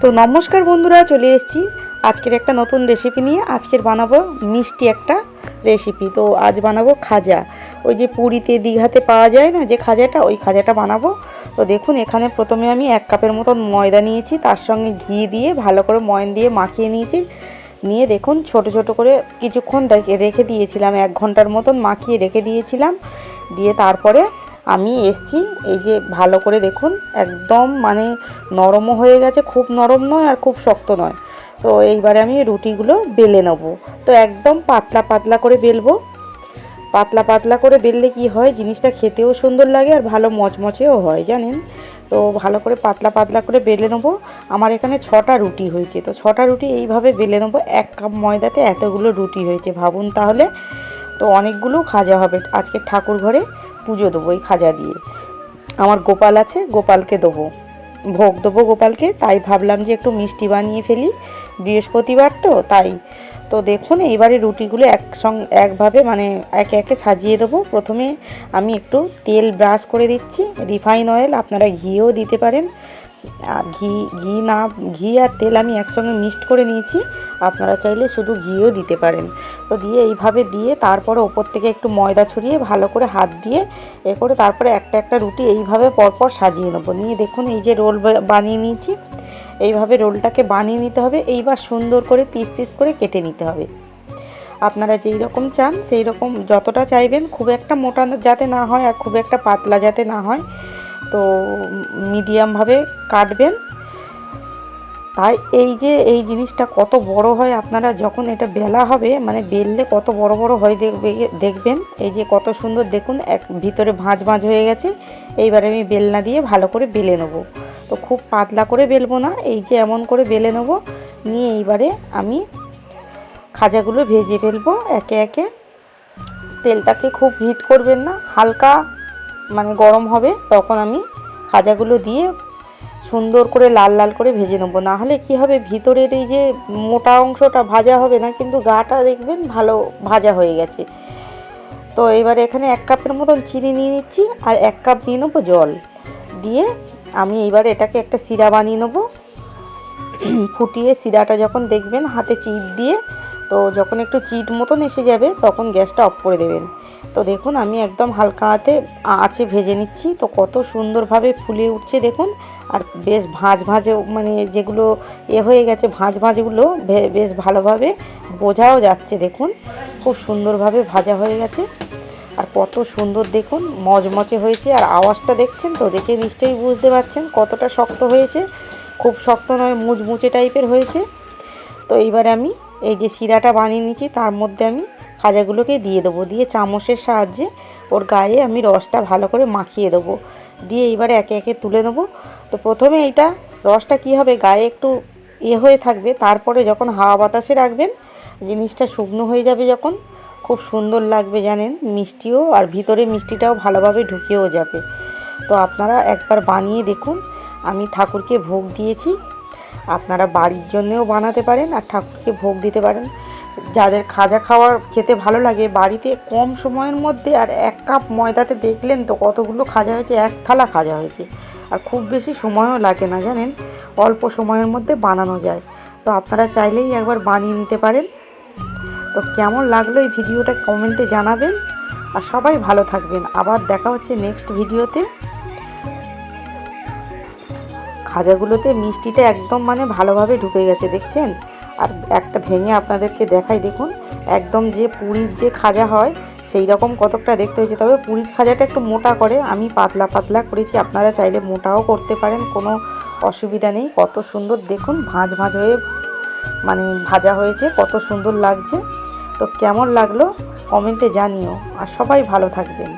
তো নমস্কার বন্ধুরা, চলে এসেছি আজকের একটা নতুন রেসিপি নিয়ে। আজকের বানাবো মিষ্টি একটা রেসিপি। তো আজ বানাবো খাজা, ওই যে পুরীতে দীঘাতে পাওয়া যায় না যে খাজাটা, ওই খাজাটা বানাবো। তো দেখুন, এখানে প্রথমে আমি 1 কাপের মতন ময়দা নিয়েছি, তার সঙ্গে ঘি দিয়ে ভালো করে ময়ন দিয়ে মাখিয়ে নিয়েছি। নিয়ে দেখুন ছোট ছোট করে কিছুক্ষণ রেখে দিয়েছিলাম, 1 ঘন্টার মতন মাখিয়ে রেখে দিয়েছিলাম। দিয়ে তারপরে আমি এসছি, এই যে ভালো করে দেখুন একদম মানে নরমও হয়ে গেছে, খুব নরম নয় আর খুব শক্ত নয়। তো এইবারে আমি রুটিগুলো বেলে নেব। তো একদম পাতলা পাতলা করে বেলবো। পাতলা পাতলা করে বেললে কি হয়, জিনিসটা খেতেও সুন্দর লাগে আর ভালো মচমচেও হয় জানেন। তো ভালো করে পাতলা পাতলা করে বেলে নেবো। আমার এখানে 6টা রুটি হয়েছে। তো 6টা রুটি এইভাবে বেলে নেবো। 1 কাপ ময়দাতে এতগুলো রুটি হয়েছে, ভাবুন তাহলে। তো অনেকগুলো খাজা হবে। আজকে ঠাকুর ঘরে পুজো দেবো এই খাজা দিয়ে। আমার গোপাল আছে, গোপালকে দেবো, ভোগ দেবো গোপালকে। তাই ভাবলাম যে একটু মিষ্টি বানিয়ে ফেলি, বৃহস্পতিবার তো তাই। তো দেখুন এইবারে রুটিগুলো একভাবে মানে একে একে সাজিয়ে দেবো। প্রথমে আমি একটু তেল ব্রাশ করে দিচ্ছি, রিফাইন অয়েল, আপনারা ঘিও দিতে পারেন। ঘি আর তেল আমি একসঙ্গে মিক্সড করে নিয়েছি, আপনারা চাইলে শুধু ঘিও দিতে পারেন। তো দিয়ে এইভাবে দিয়ে তারপরে ওপর থেকে একটু ময়দা ছড়িয়ে ভালো করে হাত দিয়ে করে তারপরে একটা একটা রুটি এইভাবে পরপর সাজিয়ে নেবো। নিয়ে দেখুন এই যে রোল বানিয়ে নিয়েছি, এইভাবে রোলটাকে বানিয়ে নিতে হবে। এইবার সুন্দর করে পিস পিস করে কেটে নিতে হবে। আপনারা যেই রকম চান সেই রকম যতটা চাইবেন, খুব একটা মোটা যাতে না হয় আর খুব একটা পাতলা যাতে না হয়, তো মিডিয়ামভাবে কাটবেন। তাই এই জিনিসটা কত বড় হয়, আপনারা যখন এটা বেলা হবে মানে বেললে কত বড় বড় হয় দেখবেন। এই যে কত সুন্দর দেখুন, ভিতরে ভাঁজ ভাঁজ হয়ে গেছে। এইবারে আমি বেলনা দিয়ে ভালো করে বেলে নেবো। তো খুব পাতলা করে বেলবো না, এই যে এমন করে বেলে নেবো। নিয়ে এইবারে আমি খাজাগুলো ভেজে ফেলবো একে একে। তেলটাকে খুব হিট করবেন না, হালকা মানে গরম হবে, তখন আমি খাজাগুলো দিয়ে সুন্দর করে লাল লাল করে ভেজে নেবো। না হলে কী হবে, ভিতরের এই যে মোটা অংশটা ভাজা হবে না, কিন্তু গাটা দেখবেন ভালো ভাজা হয়ে গেছে। তো এবারে এখানে 1 কাপের মতন চিনি নিয়ে নিচ্ছি আর 1 কাপ নিয়ে নেবো জল। দিয়ে আমি এইবারে এটাকে একটা সিরা বানিয়ে নেবো। ফুটিয়ে সিরাটা যখন দেখবেন হাতে চিট দিয়ে, তো যখন একটু চিট মতন এসে যাবে তখন গ্যাসটা অফ করে দেবেন। তো দেখুন আমি একদম হালকা আঁচে ভেজে নিচ্ছি। তো কত সুন্দরভাবে ফুলে উঠছে দেখুন। আর বেশ ভাঁজ ভাঁজে মানে যেগুলো হয়ে গেছে, ভাঁজ ভাঁজগুলো বেশ ভালোভাবে বোঝাও যাচ্ছে। দেখুন খুব সুন্দরভাবে ভাজা হয়ে গেছে আর কত সুন্দর দেখুন মচমচে হয়েছে। আর আওয়াজটা দেখছেন তো, দেখে নিশ্চয়ই বুঝতে পারছেন কতটা শক্ত হয়েছে। খুব শক্ত নয়, মুচমুচে টাইপের হয়েছে। তো এইবারে আমি এই যে শিরাটা বানিয়ে নিয়েছি তার মধ্যে আমি খাজাগুলোকে দিয়ে দেবো। দিয়ে চামচের সাহায্যে ওর গায়ে আমি রসটা ভালো করে মাখিয়ে দেবো। দিয়ে এইবারে একে একে তুলে নেবো। তো প্রথমে এইটা রসটা কি হবে, গায়ে একটু হয়ে থাকবে, তারপরে যখন হাওয়া বাতাসে রাখবেন জিনিসটা শুকনো হয়ে যাবে, যখন খুব সুন্দর লাগবে জানেন, মিষ্টিও আর ভিতরে মিষ্টিটাও ভালোভাবে ঢুকেও যাবে। তো আপনারা একবার বানিয়ে দেখুন। আমি ঠাকুরকে ভোগ দিয়েছি, আপনারা বাড়ির জন্যেও বানাতে পারেন আর ঠাকুরকে ভোগ দিতে পারেন। যাদের খাজা খেতে ভালো লাগে, বাড়িতে কম সময়ের মধ্যে আর 1 কাপ ময়দাতে দেখলেন তো কতগুলো খাজা হয়েছে, 1 থালা খাজা হয়েছে। আর খুব বেশি সময়ও লাগে না জানেন, অল্প সময়ের মধ্যে বানানো যায়। তো আপনারা চাইলেই একবার বানিয়ে নিতে পারেন। তো কেমন লাগলো এই ভিডিওটা কমেন্টে জানাবেন। আর সবাই ভালো থাকবেন। আবার দেখা হচ্ছে নেক্সট ভিডিওতে। খাজাগুলোতে মিষ্টিটা একদম মানে ভালোভাবে ঢুকে গেছে দেখছেন। আর একটা ভেঙে আপনাদেরকে দেখাই, দেখুন একদম যে পুরীর যে খাজা হয় সেই রকম কতকটা দেখতে হয়েছে। তবে পুরীর খাজাটা একটু মোটা করে, আমি পাতলা পাতলা করেছি, আপনারা চাইলে মোটাও করতে পারেন, কোনো অসুবিধা নেই। কত সুন্দর দেখুন ভাঁজ ভাঁজ হয়ে মানে ভাজা হয়েছে, কত সুন্দর লাগছে। তো কেমন লাগলো কমেন্টে জানিও। আর সবাই ভালো থাকবেন।